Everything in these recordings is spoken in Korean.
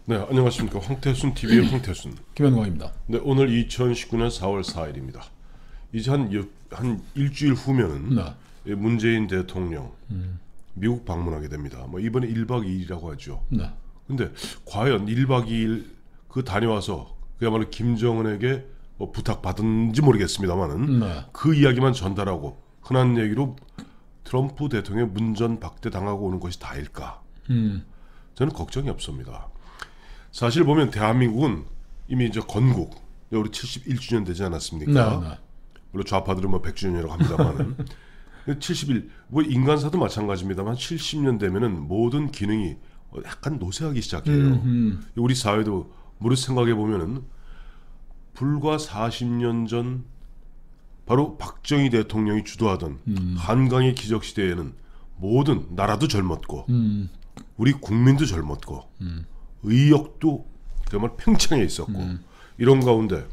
네, 안녕하십니까. 황태순 TV의 황태순. 김현광입니다. 네, 오늘 2019년 4월 4일입니다. 이제 한 일주일 후면은 네. 문재인 대통령 미국 방문하게 됩니다. 뭐 이번에 1박 2일이라고 하죠. 네. 근데 과연 1박 2일 그 다녀와서 그야말로 김정은에게 뭐 부탁받은지 모르겠습니다만은 네. 그 이야기만 전달하고 흔한 얘기로 트럼프 대통령의 문전박대 당하고 오는 것이 다일까? 저는 걱정이 없습니다. 사실 보면 대한민국은 이미 이제 건국 우리 71주년 되지 않았습니까? 네. 물론 좌파들은 뭐 100주년이라고 합니다만은 71, 뭐 인간사도 마찬가지입니다만 70년 되면은 모든 기능이 약간 노쇠하기 시작해요. 우리 사회도 무릇 생각해 보면은 불과 40년 전 바로 박정희 대통령이 주도하던 한강의 기적 시대에는 모든 나라도 젊었고 우리 국민도 젊었고 의욕도 정말 팽창해 있었고 이런 가운데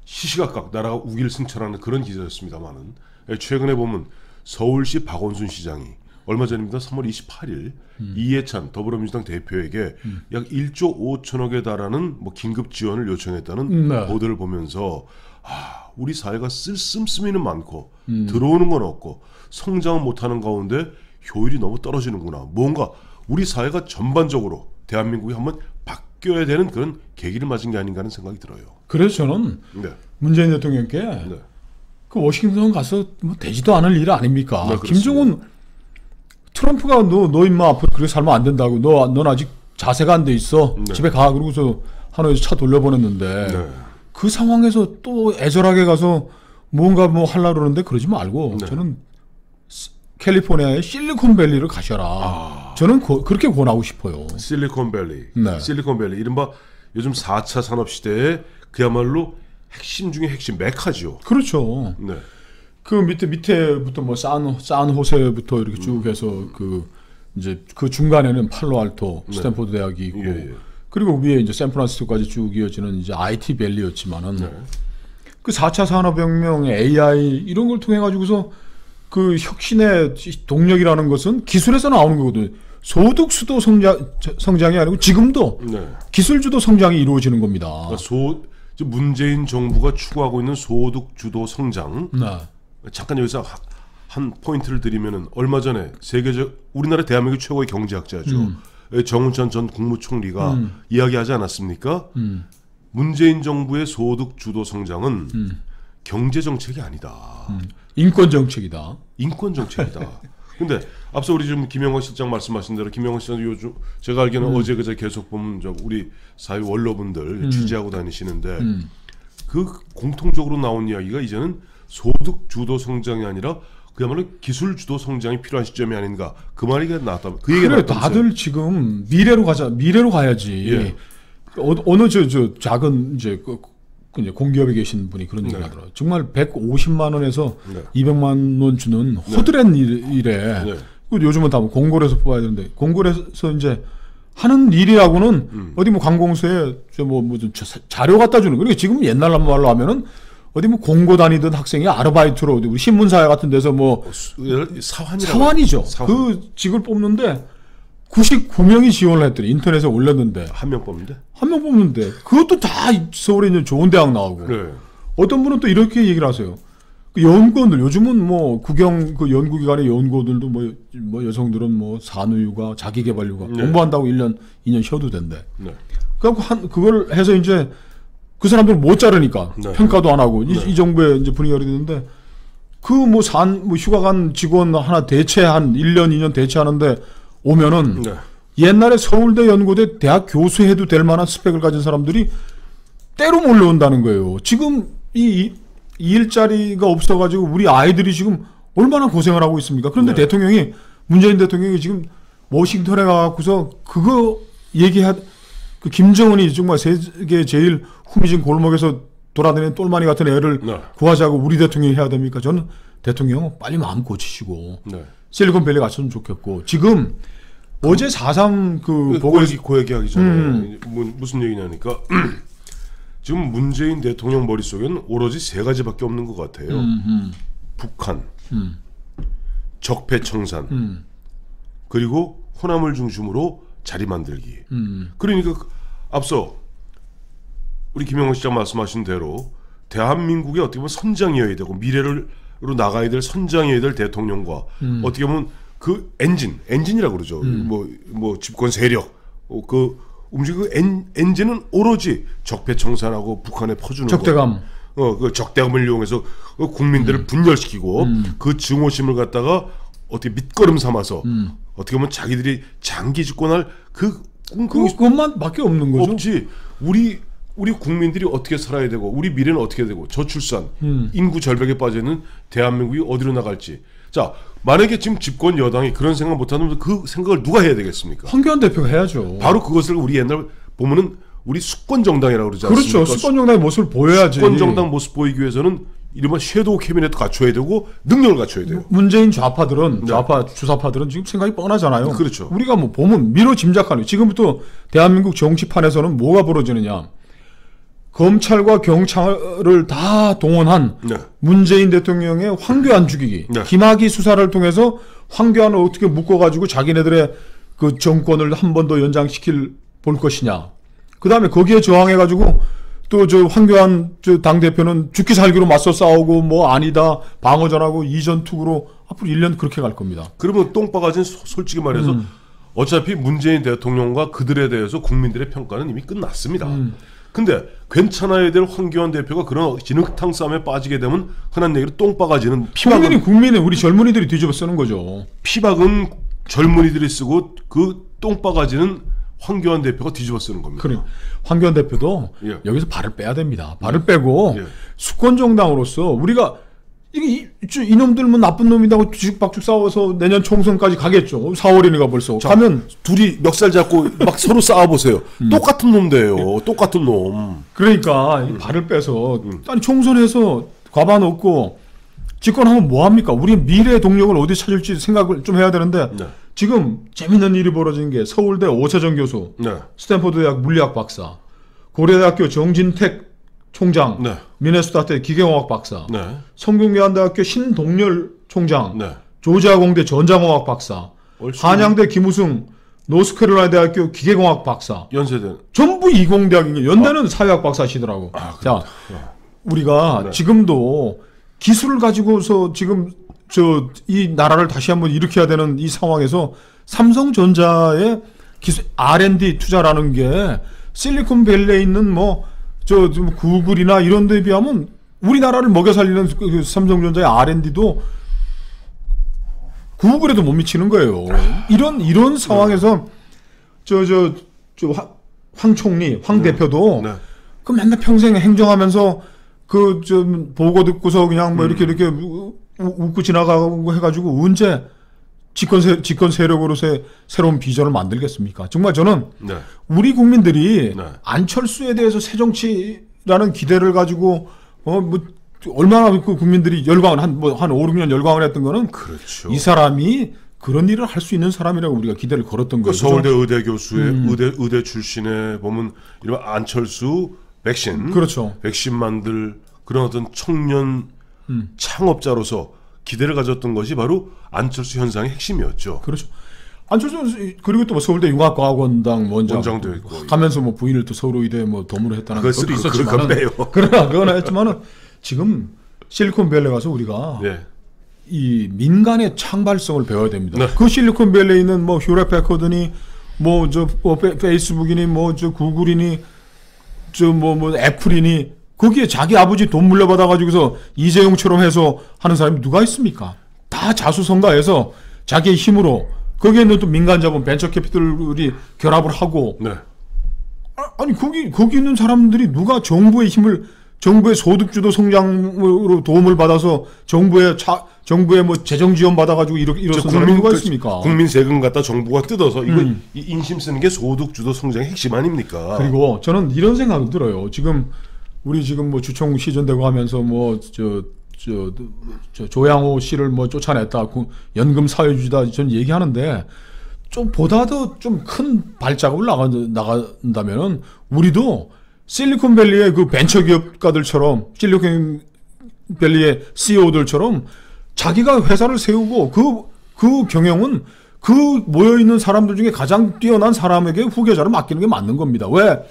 시시각각 나라가 우길승천하는 그런 기세였습니다만은 최근에 보면 서울시 박원순 시장이 얼마 전입니다. 3월 28일 이해찬 더불어민주당 대표에게 약 1조 5천억에 달하는 뭐 긴급 지원을 요청했다는 네. 보도를 보면서 우리 사회가 쓸 씀씀이는 많고 들어오는 건 없고 성장은 못하는 가운데 효율이 너무 떨어지는구나. 뭔가 우리 사회가 전반적으로 대한민국이 한번 바뀌어야 되는 그런 계기를 맞은 게 아닌가 하는 생각이 들어요. 그래서 저는 네. 문재인 대통령께 네. 그 워싱턴 가서 뭐 되지도 않을 일 아닙니까? 네, 김정은 트럼프가 너 임마 앞으로 그렇게 살면 안 된다고. 넌 아직 자세가 안 돼 있어. 네. 집에 가. 그러고서 하노이에서 차 돌려보냈는데 네. 그 상황에서 또 애절하게 가서 뭔가 뭐 하려고 그러는데 그러지 말고 네. 저는 캘리포니아의 실리콘밸리를 가셔라. 저는 그렇게 권하고 싶어요. 실리콘밸리. 네. 실리콘밸리. 이른바 요즘 4차 산업시대의 그야말로 핵심 중에 핵심 메카죠. 그렇죠. 네. 그 밑에부터 뭐 산호세부터 이렇게 쭉 해서 그 이제 그 중간에는 팔로알토, 스탠포드 대학이 있고 예. 그리고 위에 이제 샌프란시스코까지 쭉 이어지는 이제 IT 밸리였지만은 네. 그 4차 산업혁명, AI 이런 걸 통해 가지고서 그 혁신의 동력이라는 것은 기술에서 나오는 거거든요. 소득 주도 성장이 아니고 지금도 네. 기술 주도 성장이 이루어지는 겁니다. 그러니까 문재인 정부가 추구하고 있는 소득 주도 성장. 네. 잠깐 여기서 한 포인트를 드리면은 얼마 전에 우리나라 대한민국 최고의 경제학자죠. 정운찬 전 국무총리가 이야기하지 않았습니까? 문재인 정부의 소득 주도 성장은 경제 정책이 아니다. 인권 정책이다. 인권 정책이다. 근데 앞서 우리 지금 김영건 실장 말씀하신 대로 김영건 실장 요즘 제가 알기로는 어제 그제 계속 보면 우리 사회 원로분들 취재하고 다니시는데 그 공통적으로 나온 이야기가 이제는 소득 주도 성장이 아니라 그야말로 기술 주도 성장이 필요한 시점이 아닌가. 그 말이 나왔다. 그 얘기가 그래, 나왔다면서요. 다들 지금 미래로 가야지. 예. 어느 저 작은 이제 이제 공기업에 계신 분이 그런 얘기 하더라고요. 정말 150만 원에서 네. 200만 원 주는 허드렛 일에 네. 요즘은 다 뭐 공고에서 뽑아야 되는데 공고에서 이제 하는 일이라고는 어디 뭐 관공서에 무슨 자료 갖다 주는. 그러니까 지금 옛날 말로 하면은 어디 뭐 공고 다니던 학생이 아르바이트로 우리 신문사회 같은 데서 뭐 사환이죠. 사환. 그 직을 뽑는데 99명이 지원을 했더니 인터넷에 올렸는데 한 명 뽑는데? 한 명 뽑는데 그것도 다 서울에 있는 좋은 대학 나오고. 네. 어떤 분은 또 이렇게 얘기를 하세요. 그 연구원들 요즘은 뭐 그 연구기관의 연구원들도 뭐 여성들은 뭐 산후유가 자기개발유가 공부한다고 1년 2년 쉬어도 된대. 네. 그래갖고 그걸 해서 이제 그 사람들 못 자르니까 평가도 안 하고 이 정부의 이제 분위기가 됐는데 그 뭐 휴가 간 직원 하나 한 1년 2년 대체하는데 오면은 옛날에 서울대 연고대 대학 교수 해도 될 만한 스펙을 가진 사람들이 때로 몰려온다는 거예요. 지금 이 일자리가 없어가지고 우리 아이들이 지금 얼마나 고생을 하고 있습니까? 그런데 문재인 대통령이 지금 워싱턴에 가갖고서 그거 그 김정은이 정말 세계 제일 후미진 골목에서 돌아다니는 똘마니 같은 애를 구하자고 우리 대통령이 해야 됩니까? 저는 대통령 빨리 마음 고치시고 실리콘밸리 갔으면 좋겠고 지금 어제 4.3 그 얘기하기 전에 무슨 얘기냐니까 지금 문재인 대통령 머릿속에는 오로지 세 가지밖에 없는 것 같아요. 북한, 적폐청산, 그리고 호남을 중심으로 자리 만들기. 그러니까 앞서 우리 김영호 시장 말씀하신 대로 대한민국의 어떻게 보면 선장이어야 되고 미래로 나가야 될 선장이어야 될 대통령과 어떻게 보면 그 엔진이라고 그러죠. 뭐 집권 세력 그 움직이고 엔진은 오로지 적폐청산하고 북한에 퍼주는 적대감. 그 적대감을 이용해서 국민들을 분열시키고 그 증오심을 갖다가 어떻게 밑거름 삼아서 어떻게 보면 자기들이 장기 집권할 그것만밖에 없는 거죠. 없지. 우리 국민들이 어떻게 살아야 되고 우리 미래는 어떻게 되고 저출산 인구 절벽에 빠져 있는 대한민국이 어디로 나갈지. 자, 만약에 지금 집권 여당이 그런 생각 못하면 그 생각을 누가 해야 되겠습니까? 황교안 대표가 해야죠. 바로 그것을 우리 옛날 보면은 우리 수권 정당이라고 그러지 않습니까? 그렇죠. 수권 정당의 모습을 보여야지. 수권 정당 모습 보이기 위해서는 이른바 섀도우 캐비넷도 갖춰야 되고 능력을 갖춰야 돼요. 문재인 좌파들은 주사파들은 지금 생각이 뻔하잖아요. 그렇죠. 우리가 뭐 보면 미로 짐작하는 지금부터 대한민국 정치판에서는 뭐가 벌어지느냐? 검찰과 경찰을 다 동원한 문재인 대통령의 황교안 죽이기, 김학의 수사를 통해서 황교안을 어떻게 묶어가지고 자기네들의 그 정권을 한 번 더 연장시킬 볼 것이냐. 그 다음에 거기에 저항해가지고 또 저 황교안 당 대표는 죽기 살기로 맞서 싸우고 뭐 아니다 방어전하고 이전 투구로 앞으로 1년 그렇게 갈 겁니다. 그러면 똥바가지는 솔직히 말해서 어차피 문재인 대통령과 그들에 대해서 국민들의 평가는 이미 끝났습니다. 근데 괜찮아야 될 황교안 대표가 그런 진흙탕 싸움에 빠지게 되면 흔한 얘기로 똥바가지는 국민은 우리 젊은이들이 뒤집어 쓰는 거죠. 피박은 젊은이들이 쓰고 그 똥바가지는 황교안 대표가 뒤집어 쓰는 겁니다. 그래. 황교안 대표도 여기서 발을 빼야 됩니다. 발을 빼고 수권 정당으로서 우리가 이놈들 뭐 나쁜 놈이라고 뒤죽박죽 싸워서 내년 총선까지 가겠죠. 4월이니까 벌써. 자, 가면 둘이 멱살 잡고 막 서로 싸워보세요. 똑같은 놈들이에요. 똑같은 놈. 그러니까 발을 빼서 아니 총선에서 과반 얻고 집권하면 뭐합니까? 우리 미래의 동력을 어디 찾을지 생각을 좀 해야 되는데 지금 재밌는 일이 벌어진 게 서울대 오세정 교수, 스탠포드 대학 물리학 박사, 고려대학교 정진택 총장, 미네소타대 기계공학 박사, 성균관대학교 신동열 총장, 조지아공대 전자공학 박사, 한양대 김우승, 노스캐롤라이나 대학교 기계공학 박사, 연세대 전부 이공대학인 연대는 사회학 박사시더라고. 자, 우리가 지금도 기술을 가지고서 지금 이 나라를 다시 한번 일으켜야 되는 이 상황에서 삼성전자의 기술 R&D 투자라는 게 실리콘밸리에 있는 구글이나 이런 데에 비하면 우리나라를 먹여 살리는 그 삼성전자의 R&D도 구글에도 못 미치는 거예요. 이런 상황에서 황 총리, 황 대표도 그 맨날 평생 행정하면서 보고 듣고서 그냥 뭐 이렇게 웃고 지나가고 해가지고 언제 집권 세력으로서의 새로운 비전을 만들겠습니까? 정말 저는 우리 국민들이 안철수에 대해서 새정치라는 기대를 가지고 얼마나 그 국민들이 열광을 한 5, 6년 열광을 했던 거는 그렇죠. 이 사람이 그런 일을 할 수 있는 사람이라고 우리가 기대를 걸었던 거죠. 서울대 의대 교수의 의대 출신에 보면 이런 안철수 백신, 그렇죠. 백신 만들 그런 어떤 청년 창업자로서 기대를 가졌던 것이 바로 안철수 현상의 핵심이었죠. 그렇죠. 안철수 그리고 또 서울대 융합과학원당 원장도 있고 가면서 부인을 또 서울의대 도무로 했다는 것도 있었지만 그러나 그거는 했지만은 지금 실리콘밸리 가서 우리가 이 민간의 창발성을 배워야 됩니다. 그 실리콘밸리에 있는 휴렛 패커드니 페이스북이니 구글이니 애플이니 거기에 자기 아버지 돈 물려받아 가지고서 이재용처럼 해서 하는 사람이 누가 있습니까? 다 자수성가해서 자기의 힘으로 거기에는 또 민간 자본 벤처 캐피털이 결합을 하고 아니 거기 있는 사람들이 누가 정부의 소득주도 성장으로 도움을 받아서 정부의 재정 지원 받아가지고 이런 사람이 누가 있습니까? 국민 세금 갖다 정부가 뜯어서 이거 인심 쓰는 게 소득주도 성장의 핵심 아닙니까? 그리고 저는 이런 생각이 들어요. 우리 주총 시전되고 하면서 조양호 씨를 쫓아냈다, 연금 사회주의다 전 얘기하는데 좀 보다 더 좀 큰 발자국을 나간다면은 우리도 실리콘밸리의 그 벤처기업가들처럼 실리콘밸리의 CEO들처럼 자기가 회사를 세우고 그 경영은 그 모여있는 사람들 중에 가장 뛰어난 사람에게 후계자를 맡기는 게 맞는 겁니다. 왜?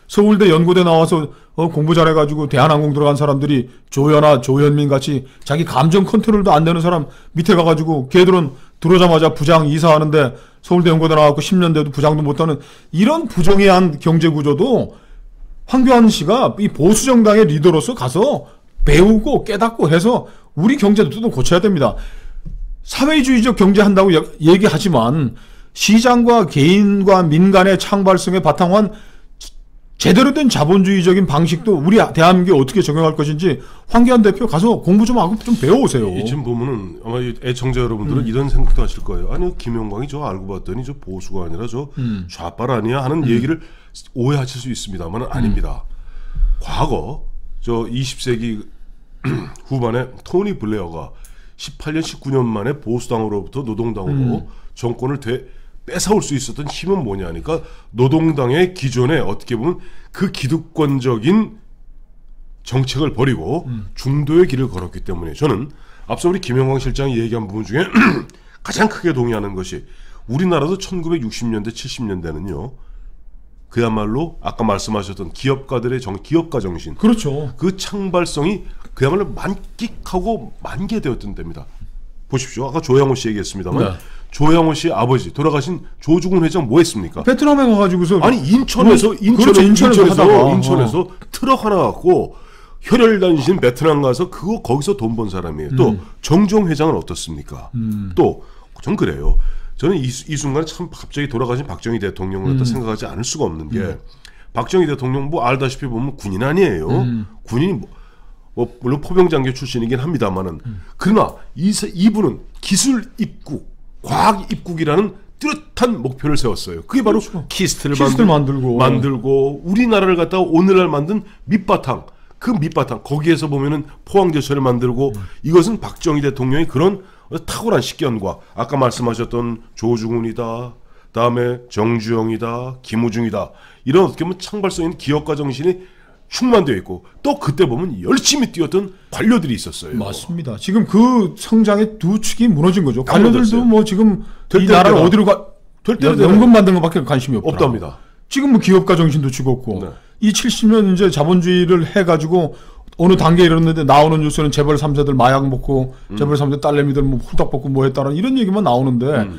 서울대 연고대 나와서 공부 잘해가지고 대한항공 들어간 사람들이 조현아, 조현민 같이 자기 감정 컨트롤도 안 되는 사람 밑에 가가지고 걔들은 들어오자마자 부장 이사하는데 서울대 연고대 나와서 10년 돼도 부장도 못하는 이런 부정의한 경제구조도 황교안 씨가 이 보수정당의 리더로서 가서 배우고 깨닫고 해서 우리 경제도 또 고쳐야 됩니다. 사회주의적 경제 한다고 얘기하지만 시장과 개인과 민간의 창발성에 바탕한 제대로 된 자본주의적인 방식도 우리 대한민국에 어떻게 적용할 것인지 황교안 대표 가서 공부 좀 하고 좀 배워오세요. 지금 보면은 아마 애청자 여러분들은 이런 생각도 하실 거예요. 아니 김영광이 저 알고 봤더니 저 보수가 아니라 저 좌빨 아니야 하는 얘기를 오해하실 수 있습니다만 아닙니다. 과거 저 20세기 후반에 토니 블레어가 18년 19년 만에 보수당으로부터 노동당으로 정권을 뺏어올 수 있었던 힘은 뭐냐니까 노동당의 기존에 어떻게 보면 그 기득권적인 정책을 버리고 중도의 길을 걸었기 때문에 저는 앞서 우리 김영광 실장이 얘기한 부분 중에 가장 크게 동의하는 것이 우리나라도 1960년대 70년대는요 그야말로 아까 말씀하셨던 기업가들의 기업가 정신 그렇죠. 그 창발성이 그야말로 만끽하고 만개되었던 때입니다. 보십시오. 아까 조양호 씨 얘기했습니다만 네. 조양호 씨 아버지 돌아가신 조중훈 회장 뭐 했습니까? 베트남에 가가지고서 아니 인천에서 트럭 하나 갖고 혈혈단신 베트남 가서 거기서 돈 번 사람이에요. 또 정종 회장은 어떻습니까? 또 전 그래요. 저는 이 순간에 참 갑자기 돌아가신 박정희 대통령을 갖다 생각하지 않을 수가 없는 게 박정희 대통령 뭐 알다시피 보면 군인 아니에요. 군인이 뭐 물론 포병장교 출신이긴 합니다만은 그러나 이분은 기술 입국, 과학 입국이라는 뚜렷한 목표를 세웠어요. 그게 바로 그렇죠. 키스트를 만들고 우리나라를 갖다가 오늘날 만든 밑바탕 그 밑바탕 거기에서 보면은 포항제철을 만들고 이것은 박정희 대통령의 그런 탁월한 식견과 아까 말씀하셨던 조중훈이다 다음에 정주영이다 김우중이다 이런 어떻게 보면 창발성 있는 기업가 정신이 충만되어 있고 또 그때 보면 열심히 뛰었던 관료들이 있었어요. 맞습니다. 지금 그 성장의 두 축이 무너진 거죠. 관료들도 뭐 지금 이 나라를 어디로 연금 만든 것밖에 관심이 없답니다. 지금 뭐 기업가 정신도 죽었고 네. 이 70년 이제 자본주의를 해가지고 어느 단계에 이르렀는데 나오는 뉴스는 재벌 3세들 마약 먹고 재벌 3세 딸내미들 뭐 홀딱 벗고 뭐 했다는 이런 얘기만 나오는데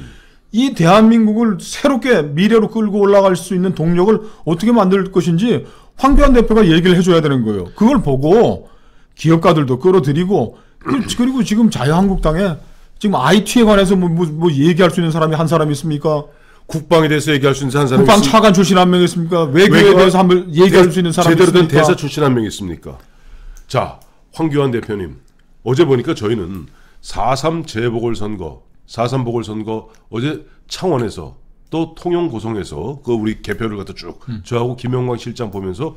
이 대한민국을 새롭게 미래로 끌고 올라갈 수 있는 동력을 어떻게 만들 것인지 황교안 대표가 얘기를 해줘야 되는 거예요. 그걸 보고 기업가들도 끌어들이고 그리고 지금 자유한국당에 지금 IT에 관해서 뭐 얘기할 수 있는 사람이 한 사람이 있습니까? 국방에 대해서 얘기할 수 있는 한 사람이 국방 차관 출신 한 명 있습니까? 외교에 대해서 한번 얘기할 수 있는 사람이 제대로 된 있습니까? 대사 출신 한 명 있습니까? 자, 황교안 대표님 어제 보니까 저희는 4.3 재보궐선거 4.3 보궐선거 어제 창원에서 또 통영고성에서 그 우리 개표를 갖다 쭉 저하고 김영광 실장 보면서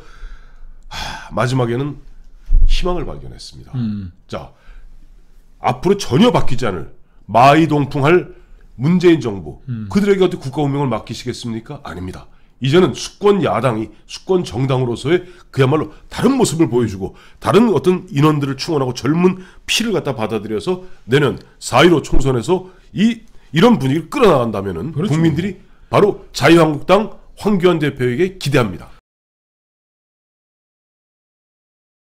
마지막에는 희망을 발견했습니다. 자, 앞으로 전혀 바뀌지 않을 마이동풍할 문재인 정부 그들에게 어떻게 국가 운명을 맡기시겠습니까? 아닙니다. 이제는 수권 야당이 수권 정당으로서의 그야말로 다른 모습을 보여주고 다른 어떤 인원들을 충원하고 젊은 피를 갖다 받아들여서 내년 4.15 총선에서 이런 분위기를 끌어나간다면은 그렇죠. 국민들이 바로 자유한국당 황교안 대표에게 기대합니다.